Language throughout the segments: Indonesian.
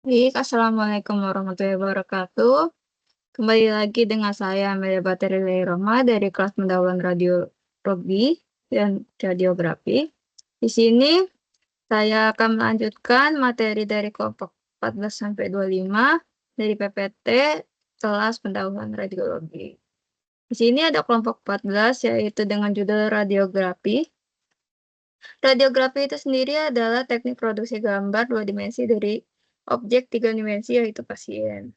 Baik, assalamualaikum warahmatullahi wabarakatuh. Kembali lagi dengan saya Amelia Baterili Roma dari kelas pendahuluan radiologi dan radiografi. Di sini saya akan melanjutkan materi dari kelompok 14 sampai 25 dari PPT kelas pendahuluan radiologi. Di sini ada kelompok 14 yaitu dengan judul radiografi. Radiografi itu sendiri adalah teknik produksi gambar 2 dimensi dari objek 3 dimensi yaitu pasien.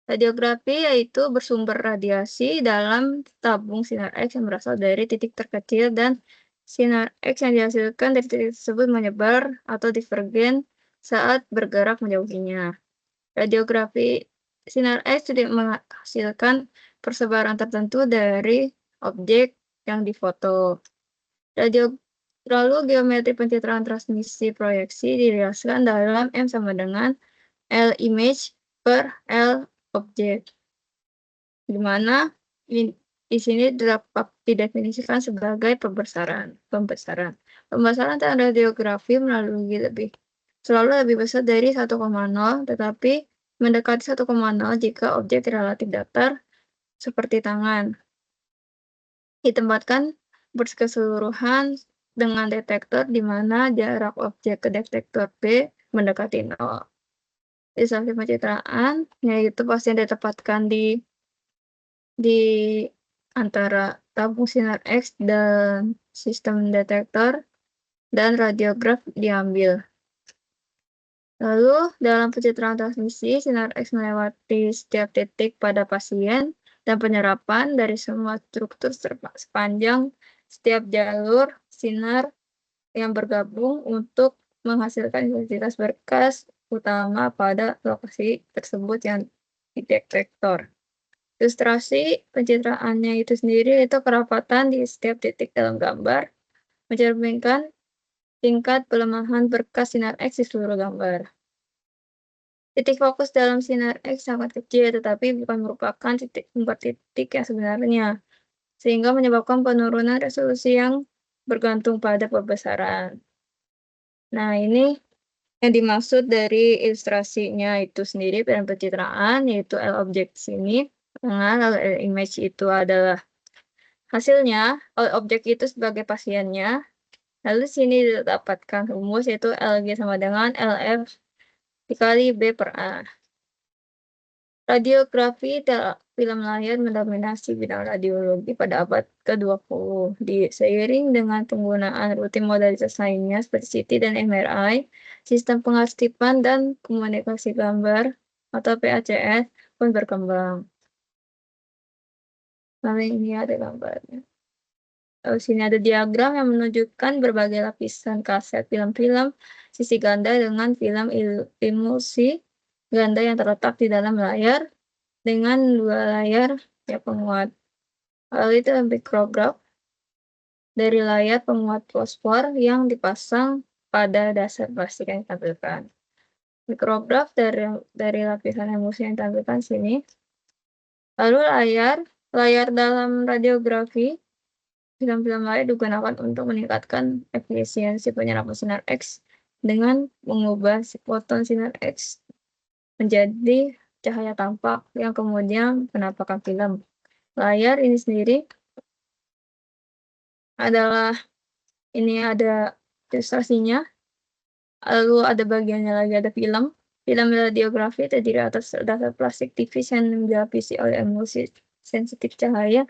Radiografi yaitu bersumber radiasi dalam tabung sinar X yang berasal dari titik terkecil dan sinar X yang dihasilkan dari titik tersebut menyebar atau divergen saat bergerak menjauhinya. Radiografi sinar X tidak menghasilkan persebaran tertentu dari objek yang difoto. Lalu geometri pencitraan transmisi proyeksi dijelaskan dalam M sama dengan L image per L objek, di mana di sini dapat didefinisikan sebagai pembesaran. Pembesaran radiografi selalu lebih besar dari 1,0, tetapi mendekati 1,0 jika objek relatif datar seperti tangan ditempatkan berkeseluruhan dengan detektor di mana jarak objek ke detektor B mendekati 0. Ilustrasi pencitraan yaitu pasien ditempatkan di antara tabung sinar X dan sistem detektor dan radiograf diambil. Lalu dalam pencitraan transmisi, sinar X melewati setiap titik pada pasien dan penyerapan dari semua struktur sepanjang setiap jalur sinar yang bergabung untuk menghasilkan intensitas berkas utama pada lokasi tersebut yang di detektor. Ilustrasi pencitraannya itu sendiri itu kerapatan di setiap titik dalam gambar mencerminkan tingkat pelemahan berkas sinar X di seluruh gambar. Titik fokus dalam sinar X sangat kecil, tetapi bukan merupakan sumber titik yang sebenarnya, sehingga menyebabkan penurunan resolusi yang bergantung pada pembesaran. Nah, ini yang dimaksud dari ilustrasinya itu sendiri dalam pencitraan, yaitu L objek sini, lalu L image itu adalah hasilnya, objek itu sebagai pasiennya, lalu sini didapatkan rumus yaitu LG sama dengan LF dikali B per A. Radiografi film layar mendominasi bidang radiologi pada abad ke-20. Seiring dengan penggunaan rutin modalitas lainnya seperti CT dan MRI, sistem pengarsipan dan komunikasi gambar atau PACS pun berkembang. Lalu ini ada gambarnya. Lalu sini ada diagram yang menunjukkan berbagai lapisan kaset film-film sisi ganda dengan film emulsi ganda yang terletak di dalam layar dengan 2 layar yang penguat. Lalu itu mikrograf dari layar penguat fosfor yang dipasang pada dasar plastik yang ditampilkan. Mikrograf dari lapisan emulsi yang ditampilkan sini. Lalu layar dalam radiografi film-film layar digunakan untuk meningkatkan efisiensi penyerapan sinar X dengan mengubah foton sinar X menjadi cahaya tampak yang kemudian penampakan film. Layar ini sendiri adalah ada ilustrasinya, lalu ada bagiannya lagi ada film. Film radiografi terdiri atas dasar plastik tipis yang dilapisi oleh emulsi sensitif cahaya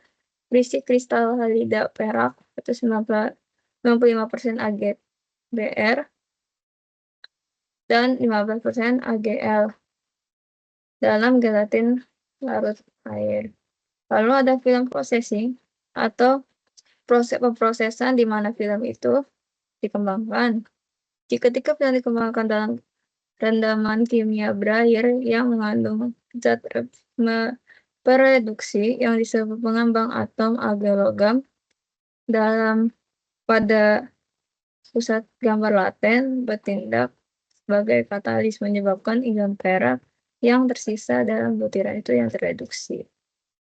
berisi kristal halida perak atau 95% AgBr dan 15% AgL dalam gelatin larut air. Lalu ada film processing atau proses pemrosesan di mana film itu dikembangkan. Ketika film dikembangkan dalam rendaman kimia berair yang mengandung zat pereduksi yang disebut pengembang atom agar logam pada pusat gambar laten bertindak sebagai katalis menyebabkan ion perak yang tersisa dalam butiran itu yang tereduksi.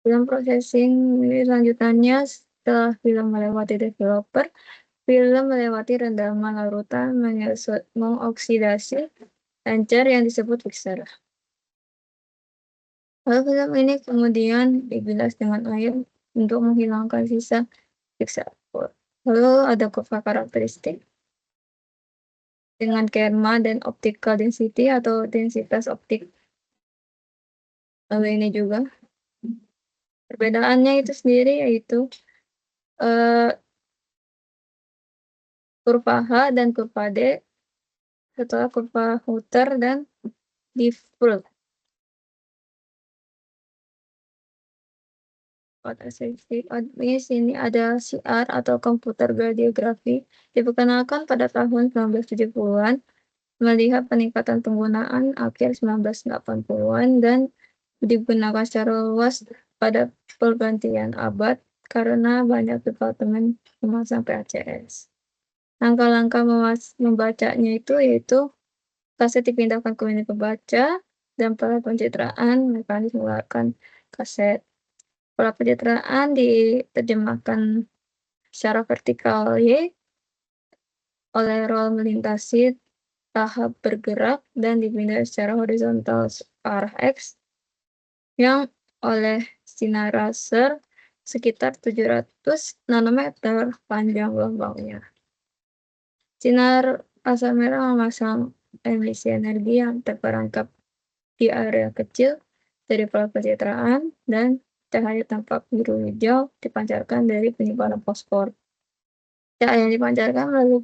Film processing ini lanjutannya setelah film melewati developer, film melewati rendaman larutan mengoksidasi encer yang disebut pixel. Lalu film ini kemudian dibilas dengan air untuk menghilangkan sisa pixel. Lalu ada kurva karakteristik dengan kerma dan optical density atau densitas optik. Lalu ini juga perbedaannya itu sendiri yaitu kurva H dan kurva D setelah kurva Hooter dan Diffould. Di sini ada CR atau komputer radiografi diperkenalkan pada tahun 1970-an, melihat peningkatan penggunaan akhir 1980-an dan digunakan secara luas pada pergantian abad karena banyak departemen memasang PACS. Langkah-langkah membacanya itu yaitu kaset dipindahkan ke unit pembaca dan pada pencitraan mekanis mengeluarkan kaset. Pola pencitraan diterjemahkan secara vertikal Y oleh roll melintasi tahap bergerak dan dipindah secara horizontal ke arah X yang oleh sinar laser sekitar 700 nanometer panjang gelombangnya. Sinar laser merah memasang emisi energi yang terperangkap di area kecil dari pola pencitraan dan cahaya tampak biru hijau dipancarkan dari penyimpanan fosfor. Cahaya yang dipancarkan melalui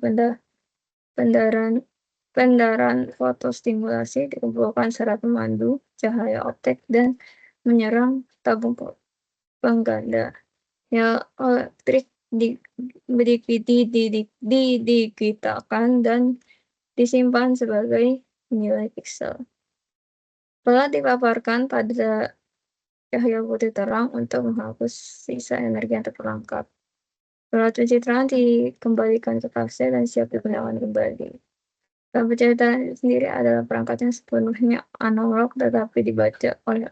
pendaran fotostimulasi dikumpulkan serat pemandu cahaya optik dan menyerang tabung pengganda yang elektrik didigitakan dan disimpan sebagai nilai piksel. Telah dipaparkan pada cahaya putih terang untuk menghapus sisa energi yang terperangkap. Setelah pencitraan dikembalikan ke kaset dan siap digunakan kembali. Dan pencitraan sendiri adalah perangkat yang sepenuhnya analog tetapi dibaca oleh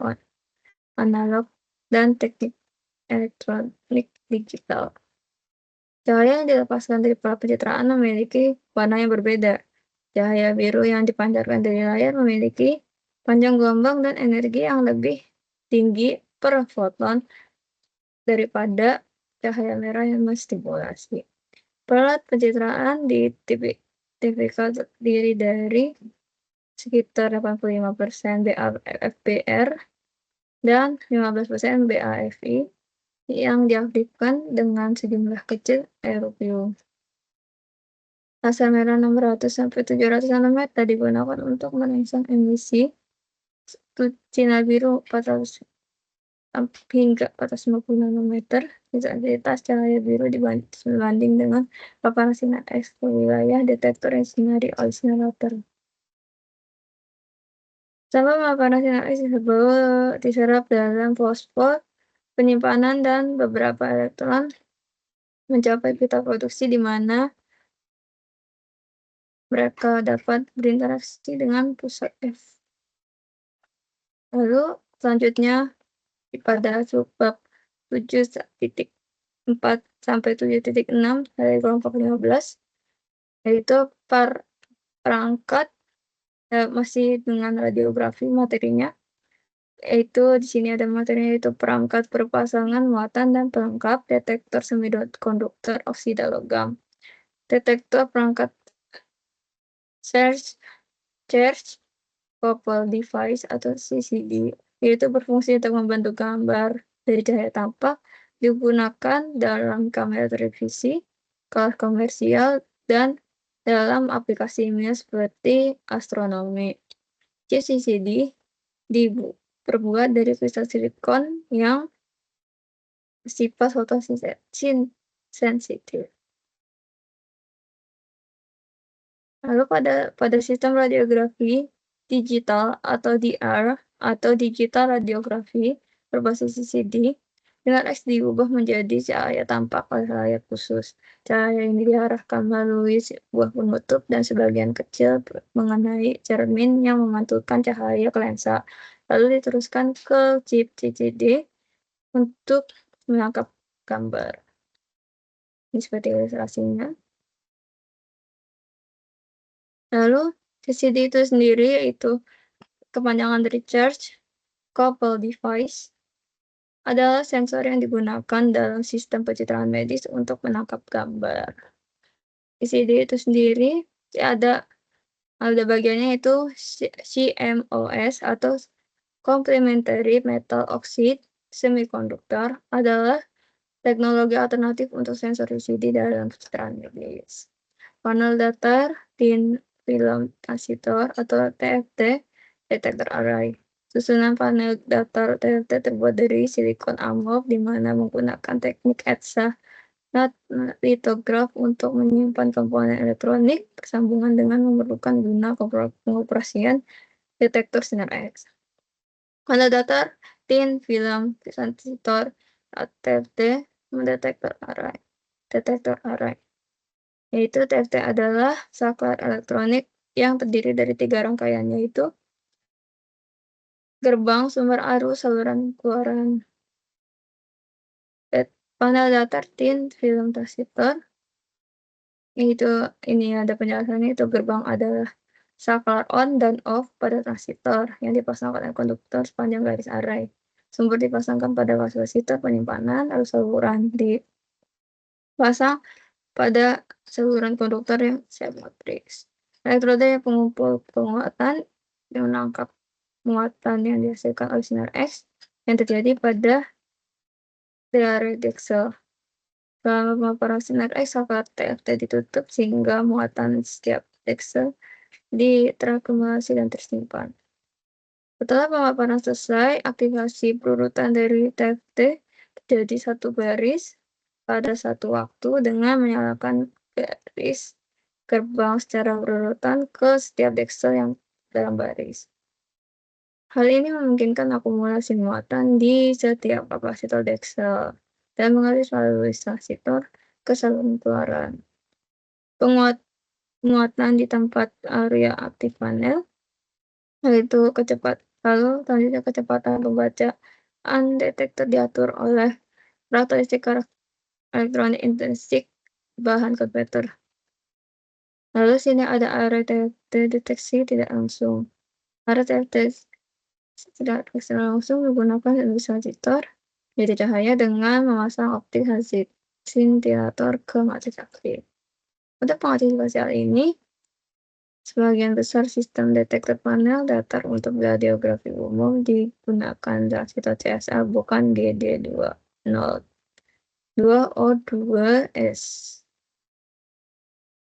analog dan teknik elektronik digital. Cahaya yang dilepaskan dari pola pencitraan memiliki warna yang berbeda. Cahaya biru yang dipancarkan dari layar memiliki panjang gelombang dan energi yang lebih tinggi per foton daripada cahaya merah yang menstimulasi. Pelat pencitraan tipikal terdiri dari sekitar 85% BAFBR dan 15% BAFI yang diaktifkan dengan sejumlah kecil erupsi. Laser merah 600 sampai 700 nanometer digunakan untuk merangsang emisi sinar biru 400 hingga 450 nanometer. Intensitas cahaya biru dibanding dengan paparan sinar X ke wilayah detektor yang disinari oleh sinar laser. Sama paparan sinar X diserap dalam fosfor penyimpanan dan beberapa elektron mencapai pita produksi di mana mereka dapat berinteraksi dengan pusat F. Lalu selanjutnya pada subbab 7.4 sampai 7.6 dari kelompok 15 yaitu perangkat masih dengan radiografi materinya, yaitu di sini ada materinya yaitu perangkat berpasangan muatan dan pelengkap detektor semikonduktor oksida logam, detektor perangkat charge coupled device atau CCD, yaitu berfungsi untuk membantu gambar dari cahaya tampak, digunakan dalam kamera televisi, kelas komersial, dan dalam aplikasi ilmiah seperti astronomi. CCD diperbuat dari kristal silikon yang bersifat fotosensitif. Lalu pada sistem radiografi digital atau DR atau digital radiografi berbasis CCD, sinar X diubah menjadi cahaya tampak oleh layar khusus. Cahaya ini diarahkan melalui sebuah penutup dan sebagian kecil mengenai cermin yang memantulkan cahaya ke lensa, lalu diteruskan ke chip CCD untuk menangkap gambar. Ini seperti ilustrasinya. Lalu CCD itu sendiri yaitu kepanjangan dari Charge Coupled Device, adalah sensor yang digunakan dalam sistem pencitraan medis untuk menangkap gambar. CCD itu sendiri ada bagiannya itu CMOS atau Complementary Metal Oxide Semiconductor adalah teknologi alternatif untuk sensor CCD dalam pencitraan medis. Panel datar thin film transistor atau TFT detector array. Susunan panel datar TFT terbuat dari silikon amorf di mana menggunakan teknik ETSA litograf untuk menyimpan komponen elektronik sambungan dengan memerlukan guna pengoperasian detektor sinar X. Panel datar thin film transistor TFT detektor array. Yaitu TFT adalah saklar elektronik yang terdiri dari 3 rangkaian, yaitu gerbang, sumber arus, saluran keluaran. Panel datar thin film transistor, yaitu ini ada penjelasannya, itu gerbang adalah saklar on dan off pada transistor yang dipasang pada konduktor sepanjang garis array. Sumber dipasangkan pada kapasitor penyimpanan, lalu saluran dipasang pada saluran konduktor yang simetris. Elektroda yang pengumpul penguatan yang menangkap muatan yang dihasilkan oleh sinar X yang terjadi pada diare Dexel. Selama pemaparan sinar X, saklar TFT ditutup sehingga muatan setiap Dexel diterakumulasi dan tersimpan. Setelah pemaparan selesai, aktivasi berurutan dari TFT terjadi satu baris pada satu waktu dengan menyalakan garis gerbang secara berurutan ke setiap Dexel yang dalam baris. Hal ini memungkinkan akumulasi muatan di setiap kapasitor Dexel dan mengalir melalui transistor ke saluran keluaran. Muatan di tempat area aktif panel, yaitu lalu selanjutnya kecepatan pembacaan detektor diatur oleh karakteristik elektronik intrinsik bahan konverter. Lalu sini ada area TFT deteksi tidak langsung. Area TFT tidak langsung menggunakan transistor jadi cahaya dengan memasang optik scintillator ke matriks aktif. Untuk pengantisipasi hal ini, sebagian besar sistem detektor panel datar untuk radiografi umum digunakan transistor CSL bukan GD202O2S.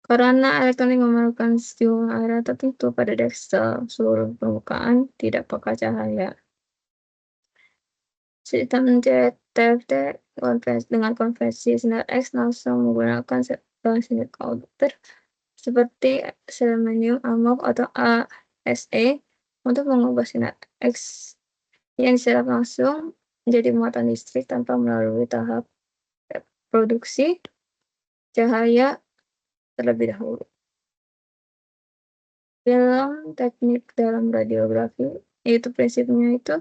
Karena elektronik memerlukan sejumlah area tertentu pada Dexel, seluruh permukaan tidak peka cahaya. Sistem TFT dengan konversi sinar X langsung menggunakan bahan semiconductor seperti selenium amorf atau ASE untuk mengubah sinar X yang diserap langsung menjadi muatan listrik tanpa melalui tahap produksi cahaya terlebih dahulu. Dalam teknik dalam radiografi, yaitu prinsipnya itu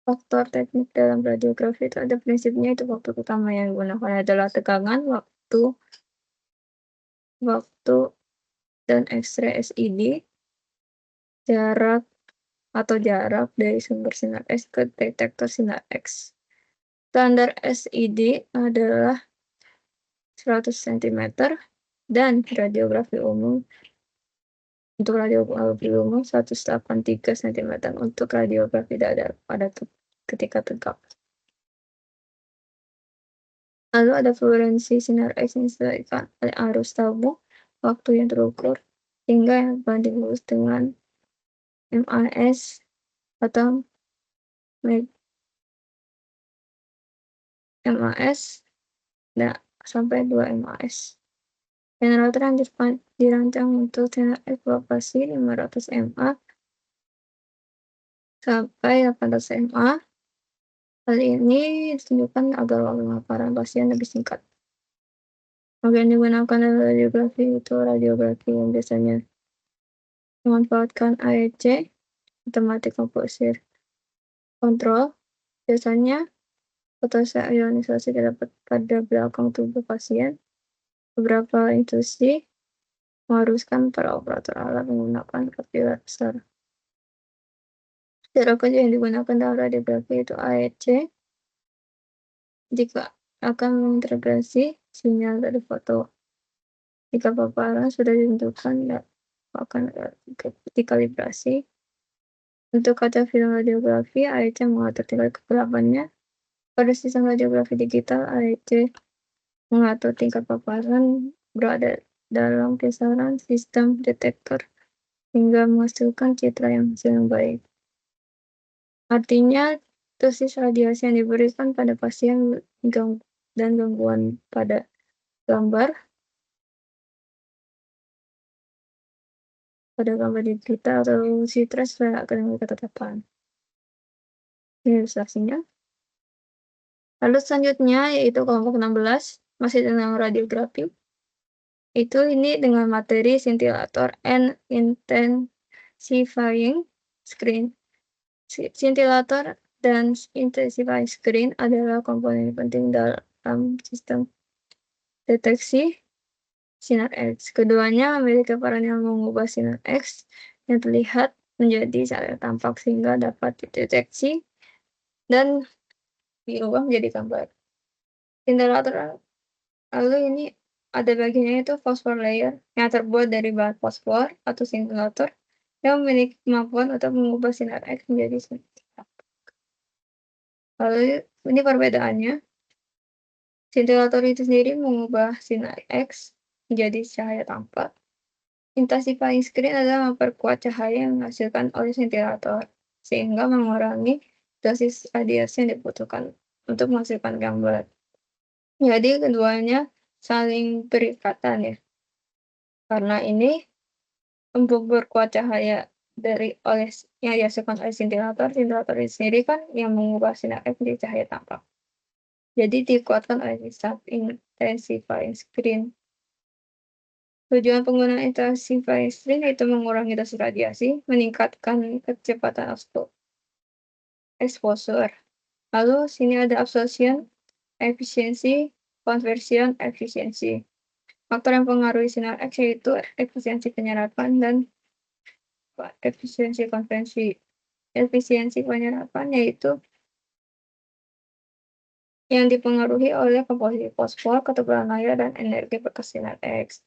faktor teknik dalam radiografi itu ada prinsipnya, itu faktor utama yang digunakan adalah tegangan, waktu dan X-ray SID, jarak dari sumber sinar X ke detektor sinar X. Standar SID adalah 100 cm dan untuk radiografi umum 183 cm untuk radiografi dadar pada ketika tegak. Lalu ada fluoresensi sinar X yang disesuaikan oleh arus tabung waktu yang terukur hingga yang banding lurus dengan MAS atau MAS sampai 2 MAS. Generator yang dirancang untuk sinar X berokasi 500 mA sampai 800 mA. Hal ini ditunjukkan agar waktu pemaparan pasien lebih singkat. Bagian digunakan dalam radiografi itu radiografi yang biasanya memanfaatkan AEC, automatic composite control. Biasanya fotosel ionisasi didapat pada belakang tubuh pasien. Beberapa intuisi mengharuskan para operator alat menggunakan kartu laser. Jarak kerja yang digunakan dalam radiografi itu AEC jika akan mengintegrasi sinyal dari foto. Jika paparan sudah ditentukan dan akan dikalibrasi. Untuk kaca film radiografi, AEC mengatur tingkat kegelapannya. Pada sistem radiografi digital, AEC mengatur tingkat paparan berada dalam kisaran sistem detektor hingga menghasilkan citra yang hasil yang baik. Artinya, dosis radiasi yang diberikan pada pasien dan gangguan pada gambar digital atau citra sesuai dengan ketetapan. Ini ilustrasinya. Lalu selanjutnya yaitu kelompok 16, masih tentang radiografi. Ini dengan materi scintillator and intensifying screen. Scintillator dan intensifying screen adalah komponen penting dalam sistem deteksi sinar X. Keduanya memiliki peran yang mengubah sinar X yang terlihat menjadi cahaya tampak sehingga dapat dideteksi dan diubah menjadi gambar. Scintillator, lalu ini ada bagiannya itu phosphor layer yang terbuat dari bahan fosfor atau scintillator yang memiliki kemampuan untuk mengubah sinar X menjadi sinar tampak. Lalu ini perbedaannya. Scintillator itu sendiri mengubah sinar X menjadi cahaya tampak. Intensifying screen adalah memperkuat cahaya yang dihasilkan oleh scintillator sehingga mengurangi dosis radiasi yang dibutuhkan untuk menghasilkan gambar. Jadi keduanya saling berikatan ya. Karena ini memperkuat cahaya yang dihasilkan oleh scintillator itu sendiri kan yang mengubah sinar X menjadi cahaya tampak. Jadi dikuatkan oleh sistem intensifying screen. Tujuan penggunaan intensifying screen yaitu mengurangi dosis radiasi, meningkatkan kecepatan exposure. Lalu sini ada absorption, efisiensi, conversion, efisiensi. Faktor yang mempengaruhi sinar X yaitu efisiensi penyerapan dan efisiensi konvensi. Efisiensi penyerapan yaitu yang dipengaruhi oleh komposisi fosfor, ketebalan layar, dan energi bekas sinar X.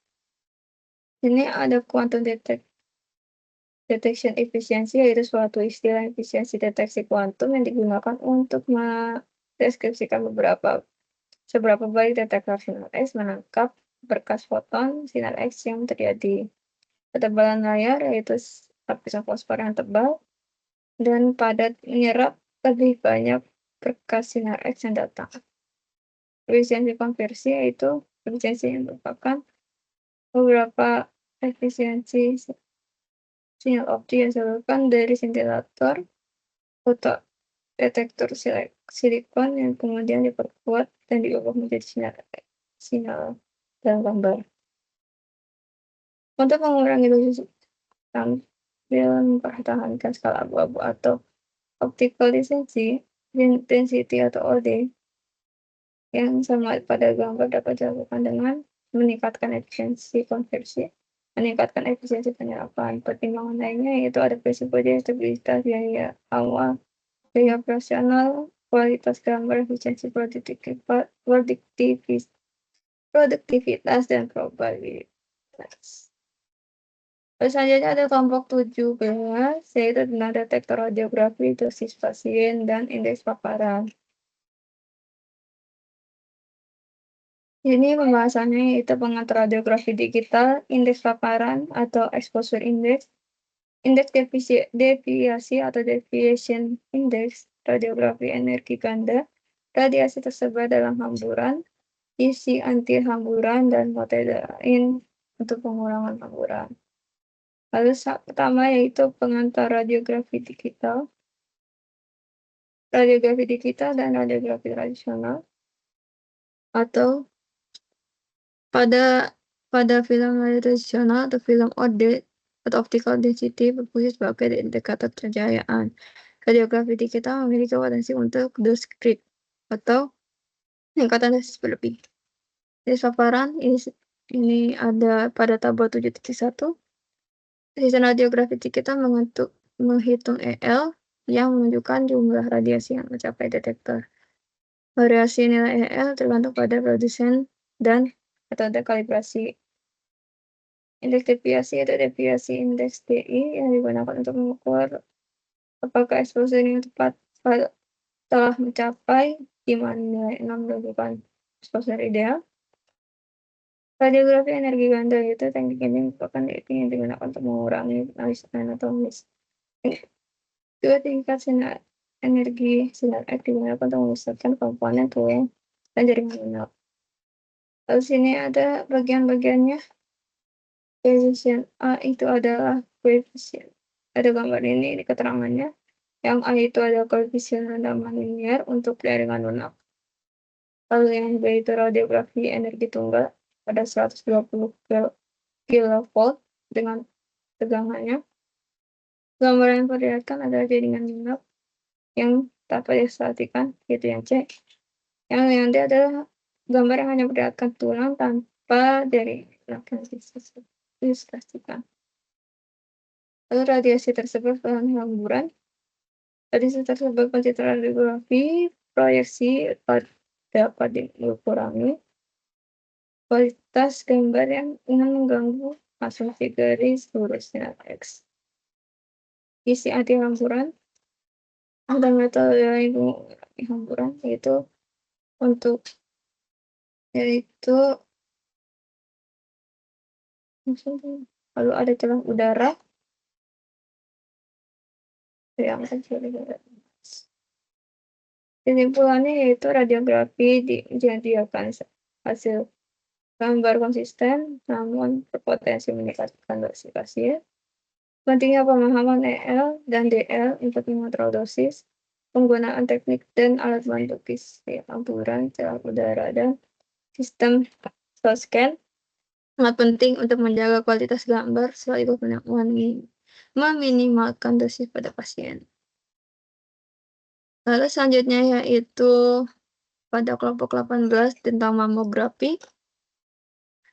Ini ada quantum detection efficiency, yaitu suatu istilah efisiensi deteksi kuantum yang digunakan untuk mendeskripsikan seberapa baik detektor sinar X menangkap berkas foton sinar X yang terjadi. Ketebalan layar yaitu lapisan fosfor yang tebal dan padat menyerap lebih banyak berkas sinar X yang datang. Efisiensi konversi yaitu efisiensi yang merupakan beberapa efisiensi sinyal optik yang disalurkan dari scintillator atau detektor silikon yang kemudian diperkuat dan diubah menjadi sinyal dalam gambar. Untuk mengurangi dosis sambil mempertahankan skala abu-abu atau optical density atau OD yang sama pada gambar dapat dilakukan dengan meningkatkan efisiensi konversi, meningkatkan efisiensi penyerapan. Pertimbangan lainnya yaitu ada prinsip stabilitas biaya awal, biaya operasional, kualitas gambar, efisiensi produktivitas dan probabilitas. Selanjutnya ada kelompok 17 yaitu tentang detektor radiografi, dosis pasien, dan indeks paparan. Ini pembahasannya yaitu pengatur radiografi digital, indeks paparan atau exposure index, indeks deviasi atau deviation index, radiografi energi ganda, radiasi tersebar dalam hamburan, isi anti hamburan, dan metode lain untuk pengurangan hamburan. Lalu pertama yaitu pengantar radiografi digital dan radiografi tradisional. Atau pada film tradisional atau film OD atau optical density berfungsi sebagai indikator pencahayaan. Radiografi digital memiliki potensi untuk dose creep atau peningkatan dosis berlebih. Indeks paparan Ini ada pada tabel 7.1, sistem radiografi kita menghitung EL yang menunjukkan jumlah radiasi yang mencapai detektor. Variasi nilai EL tergantung pada produsen dan metode kalibrasi. Indeks deviasi atau deviasi indeks DI yang digunakan untuk mengukur apakah eksposur yang tepat telah mencapai di mana nilai 6 merupakan eksposur ideal. Radiografi energi ganda itu teknik ini merupakan teknik yang digunakan untuk mengurangi noise anatomis. Dua tingkat sinar energi sinar X digunakan untuk memusatkan komponen tulang dan jaringan lunak. Lalu sini ada bagian-bagiannya. Koefisien A itu adalah koefisien. Ada gambar ini keterangannya. Yang A itu adalah koefisien rendaman linier untuk jaringan lunak. Lalu yang B itu radiografi energi tunggal pada 120 kilovolt dengan tegangannya. Gambar yang diperlihatkan adalah jaringan lunak yang tak diperhatikan, yaitu yang C. Yang D adalah gambar yang hanya memperlihatkan tulang tanpa jaringan lunak yang diilustrasikan. Lalu radiasi tersebut dalam hamburan. Radiasi tersebut pencitraan radiografi proyeksi dapat dikurangi. Kualitas gambar yang ingin mengganggu asumsi garis lurus sinar X. Isi anti hamburan. Ada metode hamburan yaitu lalu ada celah udara yang kesimpulannya yaitu radiografi dijadikan hasil gambar konsisten namun berpotensi meningkatkan dosis pasien. Pentingnya pemahaman EL dan DL untuk mengontrol dosis, penggunaan teknik dan alat bantu isi hamburan, celah udara, dan sistem scan sangat penting untuk menjaga kualitas gambar sekaligus meminimalkan dosis pada pasien. Lalu selanjutnya yaitu pada kelompok 18 tentang mamografi.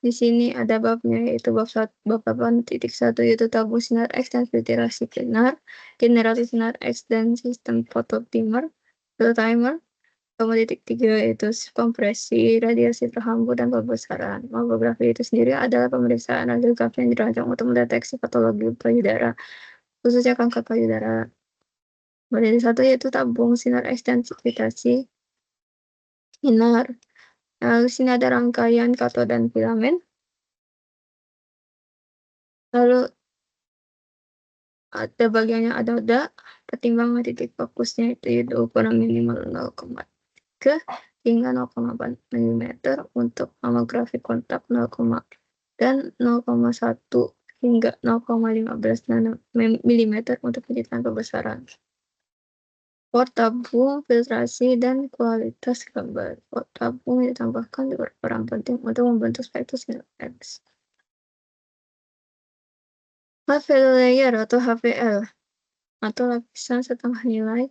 Di sini ada babnya yaitu bab 8.1 yaitu tabung sinar X dan filtrasi sinar, generasi sinar X dan sistem timer. Kemudian 3 yaitu kompresi, radiasi terhambur, dan pembesaran. Mamografi itu sendiri adalah pemeriksaan radiografi yang dirancang untuk mendeteksi patologi payudara, khususnya kanker payudara. Kemudian 1 yaitu tabung sinar X dan filtrasi sinar. Lalu sini ada rangkaian katode dan filamen. Lalu ada bagiannya ada pertimbangan titik fokusnya itu ukuran minimal 0,3 hingga 0,4 mm untuk mamografi kontak dan 0,1 hingga 0,15 mm untuk pencitraan pembesaran. Port tabung, filtrasi, dan kualitas gambar. Port tabung ditambahkan berperan penting untuk membentuk spektrum sinar X. HVL layer atau HVL atau lapisan setengah nilai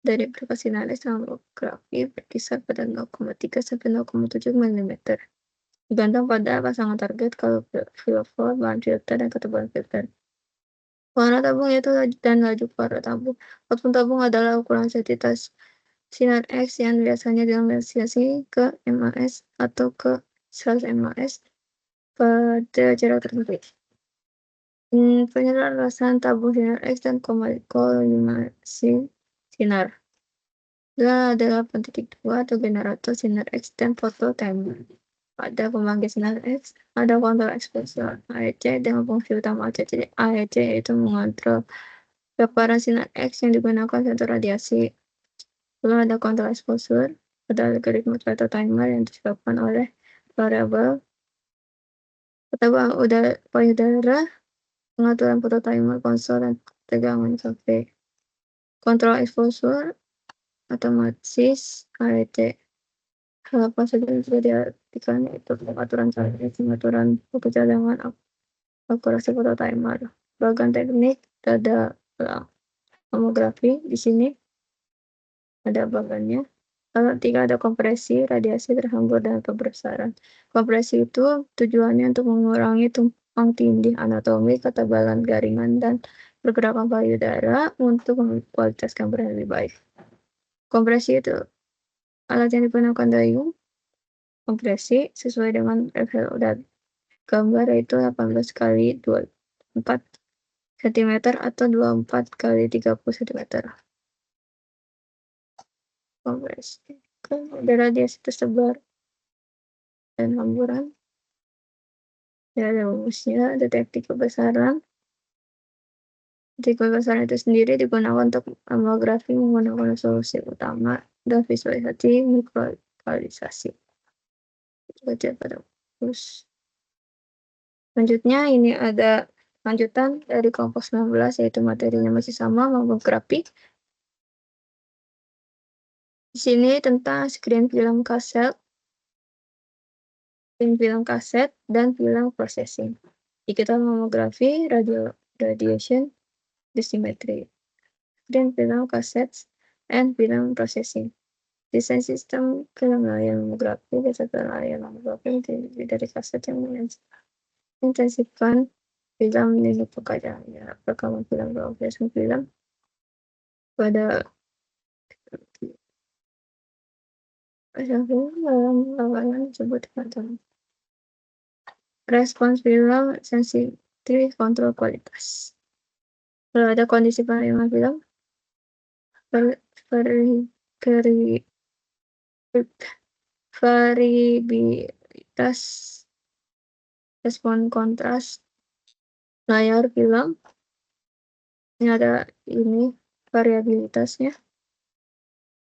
dari berkas sinar X mamografi berkisar pada 0,3 sampai 0,7 mm. Digantung pada pasangan target, kalau kilovolt, bahan filter, dan ketebalan filter. Warna tabung yaitu dan laju keluar tabung. Output tabung adalah ukuran sensitivitas sinar X yang biasanya dilaminasi ke MAS atau ke 100 MAS pada jarak tertentu. Penyelarasan tabung sinar X dan kolimasi sinar. Dua adalah 8.2 atau generator sinar X dan timer. Pada pembangkit sinar X, ada kontrol eksposur AEC dengan fungsi utama AEC yaitu mengontrol paparan sinar X yang digunakan sensor radiasi. Lalu ada kontrol eksposur, ada algoritma timer yang disebabkan oleh variabel ketebalan payudara, pengaturan timer konsol, dan tegangan cafe. Kontrol eksposur otomatis AEC. Apa saja yang sudah diartikan itu pengaturan pengaturan kecadangan akurasi timer. Bagian teknik ada mamografi di sini ada bagannya. Ketika ada kompresi, radiasi terhambur dan pembesaran. Kompresi itu tujuannya untuk mengurangi tumpang tindih anatomi, ketebalan jaringan, dan pergerakan payudara untuk kualitas gambar yang lebih baik. Kompresi itu alat yang digunakan dayung kompresi sesuai dengan level dan gambar, yaitu 18 kali 24 cm atau 24 kali 30 cm. Kompresi ada radiasi tersebar dan hamburan. Ada rumusnya. Deteksi kebesaran. Deteksi kebesaran itu sendiri digunakan untuk mamografi menggunakan resolusi utama dan visualisasi mikrolokalisasi. Baca pada terus. Selanjutnya ini ada lanjutan dari kelompok 19, yaitu materinya masih sama, mamografi. Di sini tentang screen film kaset, dan film processing. Digital mamografi, radiation dosimetry, screen film cassettes, and film processing. Desain sistem film layar mamografi. Berdasarkan layar mamografi terdiri dari kaset yang mengintensifkan film dengan pekerjaannya. Rekaman film proses film pada film dalam lawanan disebut dengan respons film sensitif kontrol kualitas. Kalau ada kondisi penerimaan film, variabilitas respon kontras layar film. Ini ada variabilitasnya.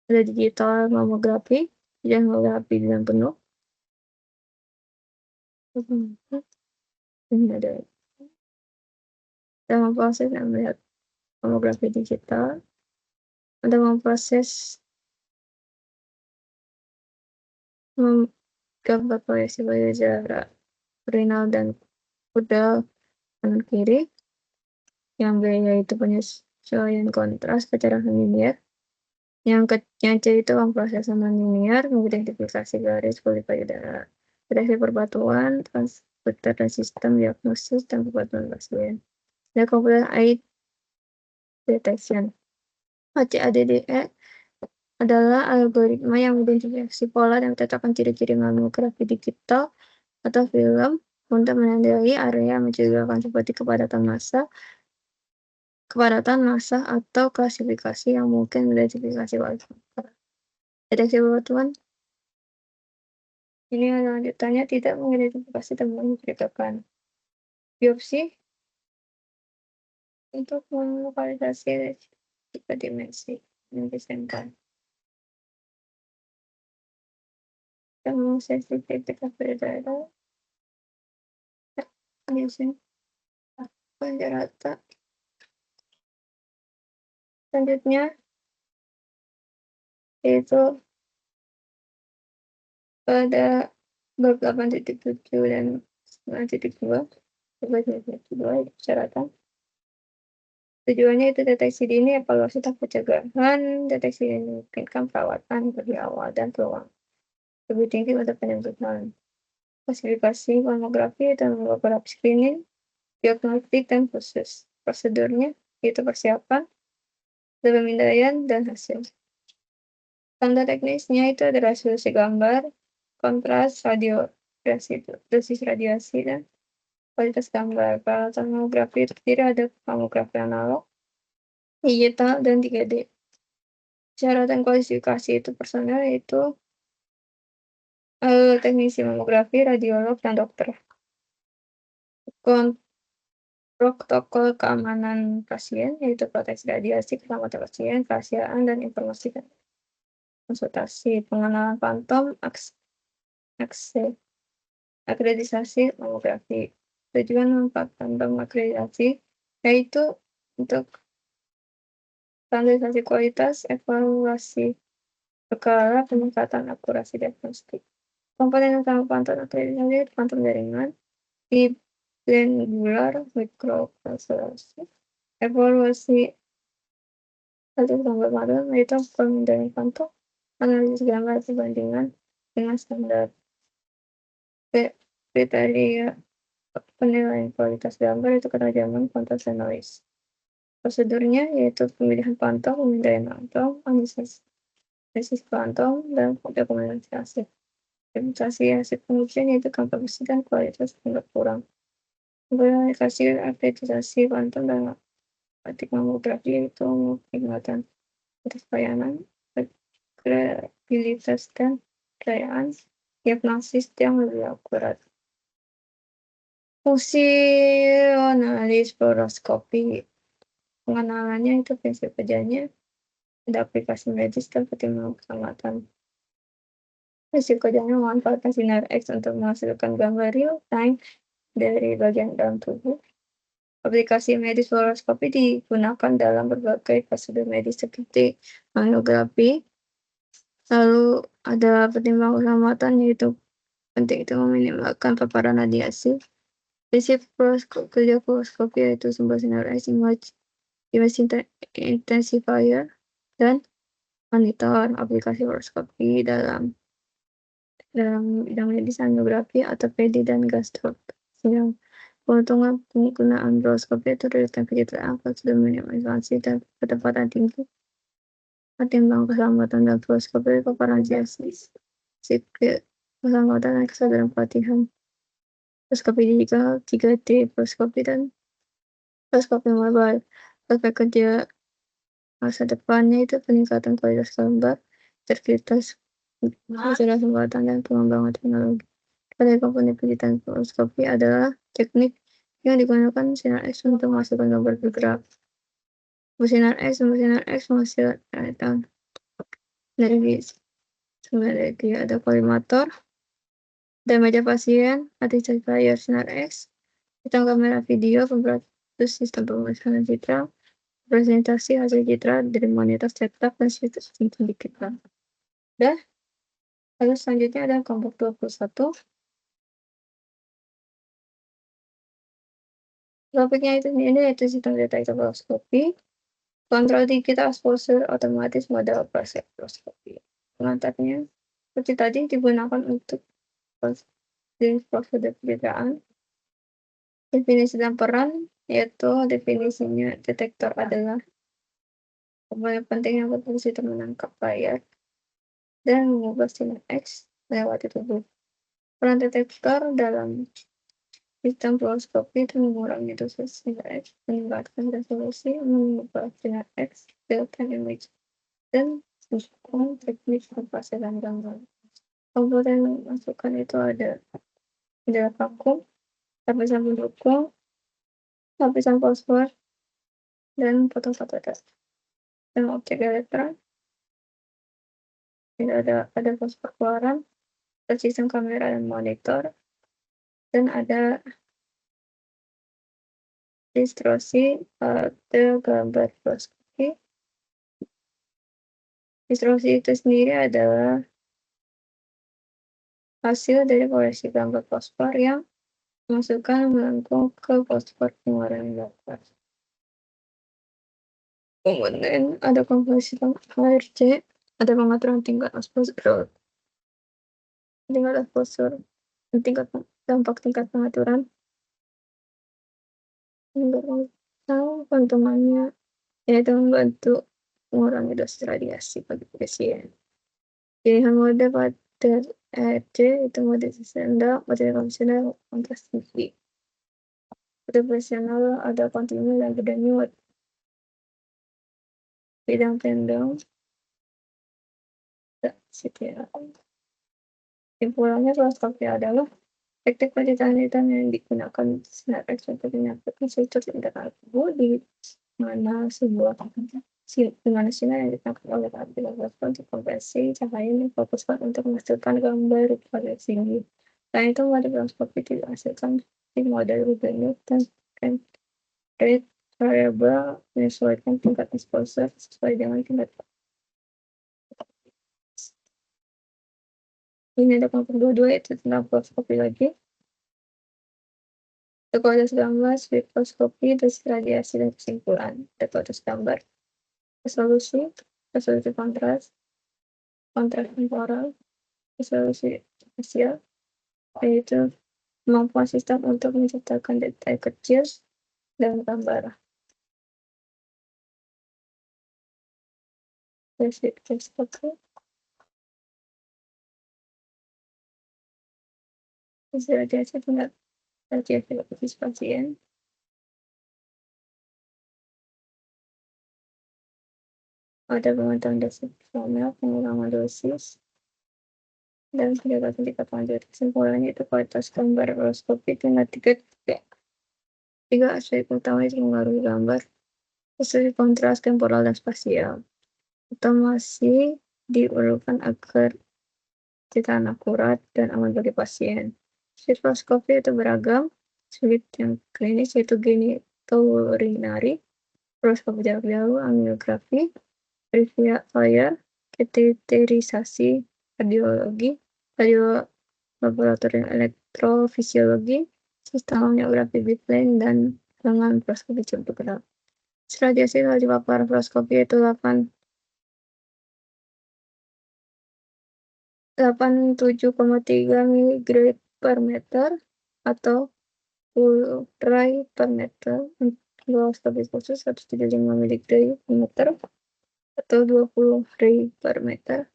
Ada digital mamografi yang mamografi dengan penuh. Ini ada memproses dan melihat mamografi digital. Ada memproses gambar proyeksi payudara renal dan udal kanan kiri. Yang B yaitu penyesuaian kontras kecerahan linear. Yang C itu pemrosesan non-linear, mengidentifikasi garis kulit payudara, deteksi perbatuan, transducer dan sistem diagnosis dan perbatuan pasien. Dan computer aid detection. HCADDE adalah algoritma yang mengidentifikasi pola dan menetapkan ciri-ciri mamografi digital atau film untuk menandai area mencurigakan seperti kepadatan massa atau klasifikasi yang mungkin mengidentifikasi wajah. Deteksi bebatuan. Ini lanjutannya tidak mengidentifikasi temuan mencurigakan. Biopsi untuk melokalisasi tiga dimensi yang disampaikan. Temu sensitivitas payudara. Biasanya rata. Selanjutnya yaitu pada bab 8.7 dan 9.2 persyaratan. Tujuannya itu deteksi dini, evaluasi tahap pencegahan, deteksi dini memungkinkan perawatan lebih awal dan peluang lebih tinggi untuk penyembuhan. Klasifikasi mamografi dan beberapa screening, diagnostik dan khusus. Prosedurnya yaitu persiapan, pemindaian, dan hasil. Standar teknisnya itu ada resolusi gambar, kontras, dosis radiasi, dan kualitas gambar. Peralatan mamografi terdiri ada mamografi analog, digital, dan 3D. Persyaratan kualifikasi itu personel yaitu teknisi mamografi, radiolog, dan dokter. Protokol keamanan pasien yaitu proteksi radiasi, keselamatan pasien, kerahasiaan, dan informasi konsultasi. Pengenalan Phantom akreditasi mamografi. Tujuan Phantom akreditasi yaitu untuk standarisasi kualitas, evaluasi berkala, peningkatan akurasi diagnostik. Komponen utama Phantom akreditasi Phantom jaringan, glandular microprocessor, evaluasi hasil gambar model yaitu pemindaian Phantom, analisis gambar perbandingan dengan standar. Kriteria penilaian kualitas gambar itu ketajaman, kontras, dan noise. Prosedurnya yaitu pemilihan pantong, pemindaian pantong, analisis pantong, dan dokumentasi hasil. Implementasi hasil pengujian yaitu komposisi dan kualitas anggap kurang. Implementasi akreditasi pantong dan batik mamografi yaitu peringatan atas pelayanan, kredibilitas dan kekayaan diagnosis yang lebih akurat. Fungsionalis fluoroskopi. Pengenalannya itu prinsip kerjanya, ada aplikasi medis dan pertimbangan keselamatan. Prinsip kerjanya memanfaatkan sinar X untuk menghasilkan gambar real time dari bagian dalam tubuh. Aplikasi medis fluoroskopi digunakan dalam berbagai prosedur medis seperti mammografi. Lalu ada pertimbangan keselamatan yaitu penting itu meminimalkan paparan radiasi. Prinsip kerja fluoroskopi yaitu sumber sinar X, image intensifier, dan monitor. Aplikasi fluoroskopi dalam bidang medis, mammografi, ortopedi, dan gastroenterologi. Keuntungan penggunaan fluoroskopi itu real-time pencitraan, prosedur minimalisasi, dan ketepatan tinggi. Pertimbangan keselamatan dan fluoroskopi paparan radiasi, keselamatan dan kesadaran pelatihan. Fluoroskopi digital, 3D fluoroskopi, dan fluoroskopi mobile. Prospek kerja masa depannya itu peningkatan kualitas gambar, integritas, hasil kesempatan, dan pengembangan teknologi. Pada komponen penelitian fluoroskopi adalah teknik yang digunakan sinar X untuk menghasilkan gambar bergerak. Sumber sinar X menghasilkan energi ada kolimator, ada meja pasien, identifier sinar X, sistem kamera video, pemroduksi sistem pemeriksaan citra, presentasi hasil citra dari monitor cetak, dan sistem digital. Lalu selanjutnya ada kelompok 21. Topiknya itu sendiri yaitu sistem detektor fluoroskopi, kontrol digital exposure otomatis model operasi fluoroskopi. Pengantarnya seperti tadi digunakan untuk prosedur perbedaan. Definisi dan peran yaitu definisinya detektor adalah komponen penting yang berfungsi untuk menangkap layar dan mengubah sinar X melewati tubuh. Peran detektor dalam sistem fluoroskopi itu mengurangi dosis sinar X, meningkatkan resolusi, mengubah sinar X real-time image, dan mendukung teknik penghasilan gambar. Komponen masukan itu adalah vakum, lapisan pendukung, lapisan fosfor, dan fotofotografer. Dan objek elektron ada fosfor keluaran, sistem kamera dan monitor, dan ada distorsi pada gambar fluoroskopi. Distorsi itu sendiri adalah hasil dari koleksi gambar fosfor yang dimasukkan melengkung ke fosfor pengeluaran gambar. Kemudian ada komposisi HRC, ada pengaturan tingkat exposure, tingkat dampak tingkat pengaturan, keuntungannya yaitu membantu mengurangi dosis radiasi bagi pasien. Pilihan mode pada HRC itu mode rendah, mode konvensional, kontras tinggi. Mode profesional ada kontinu dan bidang pendek. Kesimpulannya fluoroskopi adalah teknik penelitian yang digunakan sinar X untuk menyangkutkan struktur internal tubuh di mana sinar yang ditangkap oleh partikel fluor untuk kompresi cahaya yang difokuskan untuk menghasilkan gambar kualitas tinggi. Selain itu, mode fluoroskopi dihasilkan di model Rubinus dan rate variable menyesuaikan tingkat exposure sesuai dengan tingkat. Ini ada kelompok 22 itu tentang fluoroskopi lagi. Kualitas gambar, spektroskopi, dosis radiasi, dan kesimpulan. Kualitas gambar, resolusi kontras, kontrak temporal, resolusi spasial, yaitu kemampuan sistem untuk menciptakan detail kecil dalam gambar. Basic text box, visualisasi tingkat partisipasi ada pemantauan dosis formal, pengulangan dosis, dan pendekatan tingkat lanjut. Kesimpulannya itu kualitas gambar fluoroskopik dengan tiga aspek utama yang mengaruhi gambar, sesuai kontras, temporal, dan spasial. Otomasi diperlukan agar cetakan akurat dan aman bagi pasien. Fluoroskopi itu beragam, sulit yang klinis yaitu genitourinary, fluoroskopi jarak jauh, angiografi, fire, kateterisasi, radiologi, laboratorium elektrofisiologi, sistem angiografi biplane, dan dengan fluoroskopi jumlah gerak. Radiasi di paparan fluoroskopi itu 87,3 mg per meter atau 10 Ray per meter. Fluoroskopi khusus 175 mg per meter atau 20 Ray per meter.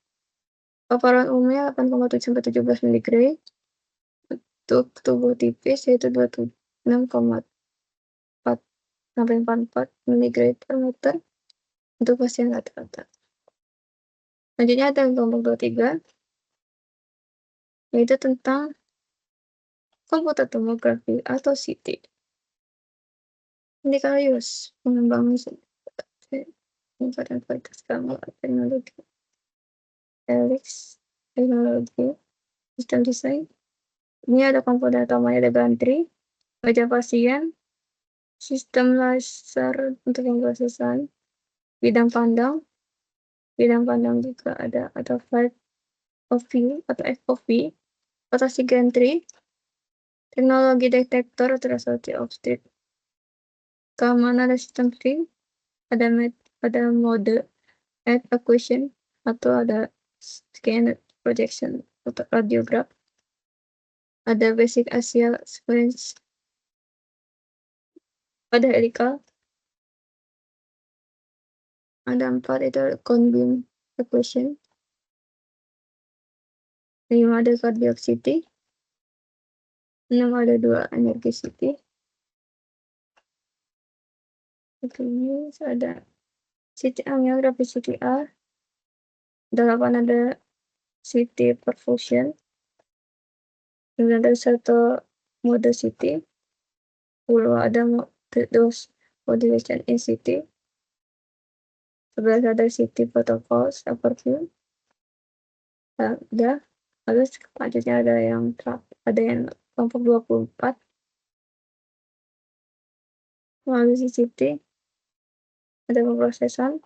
Paparan umumnya 8,7 sampai 17 mg. Untuk tubuh tipis yaitu 26,4 sampai 44 mg per meter untuk pasien rata-rata. Selanjutnya ada kelompok 23, yaitu tentang komputer tomografi atau CT. Indikalius mengembangkan peningkatan kualitas gambar teknologi Helix, teknologi sistem desain. Ini ada komponen utamanya, ada gantry, wajah pasien, sistem laser untuk pemrosesan, bidang pandang juga ada field of view atau FOV, rotasi gantry, teknologi detektor atau resolusi optik, keamanan ada sistem string, ada mode acquisition atau ada scan projection atau radiograph, ada basic axial sequence, ada helical, ada 4 itu cone beam acquisition, 5 ada cardiac CT, 6 ada 2 energy CT, ini ada CT angiografi CTR, 8 ada CT perfusion, 9 ada satu mode CT, 10 ada dose modulation in CT, 11 ada CT protocols overview, ada lalu selanjutnya ada yang kelompok 24 melalui CT, ada pemrosesan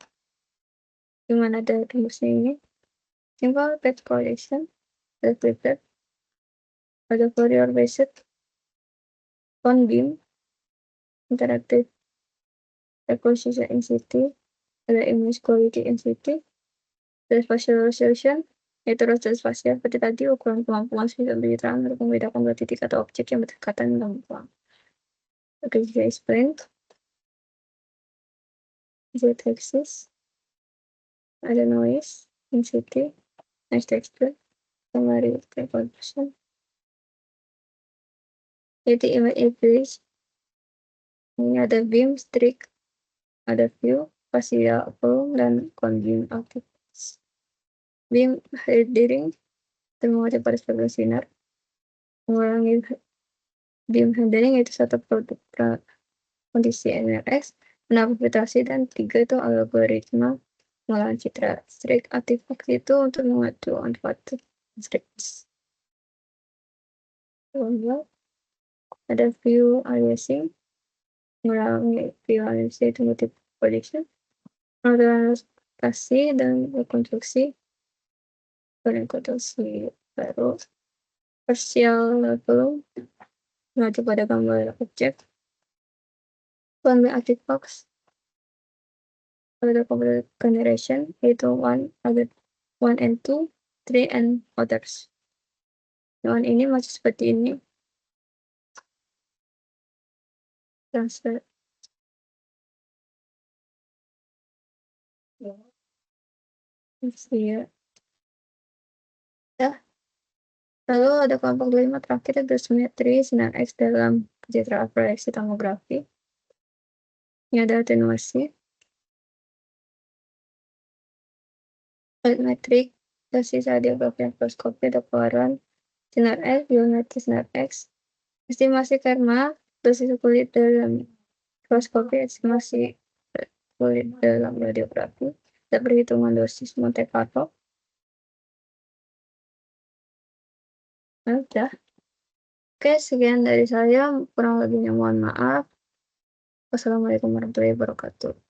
di mana ada rumusnya ini, simple text collection, ada triplet, ada Fourier based cone beam, interactive acquisition in CT, ada image quality in CT, ada spatial resolution, yaitu resolusi spasial seperti tadi, ukuran kemampuan sistem pencitraan untuk membedakan dua titik atau objek yang berdekatan dalam ruang. Oke, saya explain. Z-axis, ada noise in CT, noise texture, summary conversion, jadi image, ini ada beam, streak, ada view, spatial volume, dan cone beam activities. Beam heading termuat pada spektrum sinar, mengurangi beam heading yaitu satu produk kondisi NRS, menambah filtrasi, dan 3 itu algoritma pengolahan citra. Streak artifact itu untuk mengadu unwanted streaks. Ada view aliasing, mengurangi view aliasing itu multiple prediction, adaptasi dan rekonstruksi baru, partial level, mengacu pada gambar objek, cone artifacts, ada computer generation, yaitu 1 ada one and two, three and others. Hewan ini masih seperti ini. Transfer. Ya. Ya. Lalu ada kelompok 25 terakhir garis simetri sinar X dalam pencitraan proyeksi tomografi. Ini ada atenuasi. Metrik, dosis radiografi mikroskopi ada keluaran sinar X, biometri sinar X. Estimasi karma, dosis kulit dalam mikroskopi, estimasi kulit dalam radiografi. Ada perhitungan dosis Monte Carlo. Nah, udah. Oke, sekian dari saya. Kurang lebihnya mohon maaf. Wassalamualaikum warahmatullahi wabarakatuh.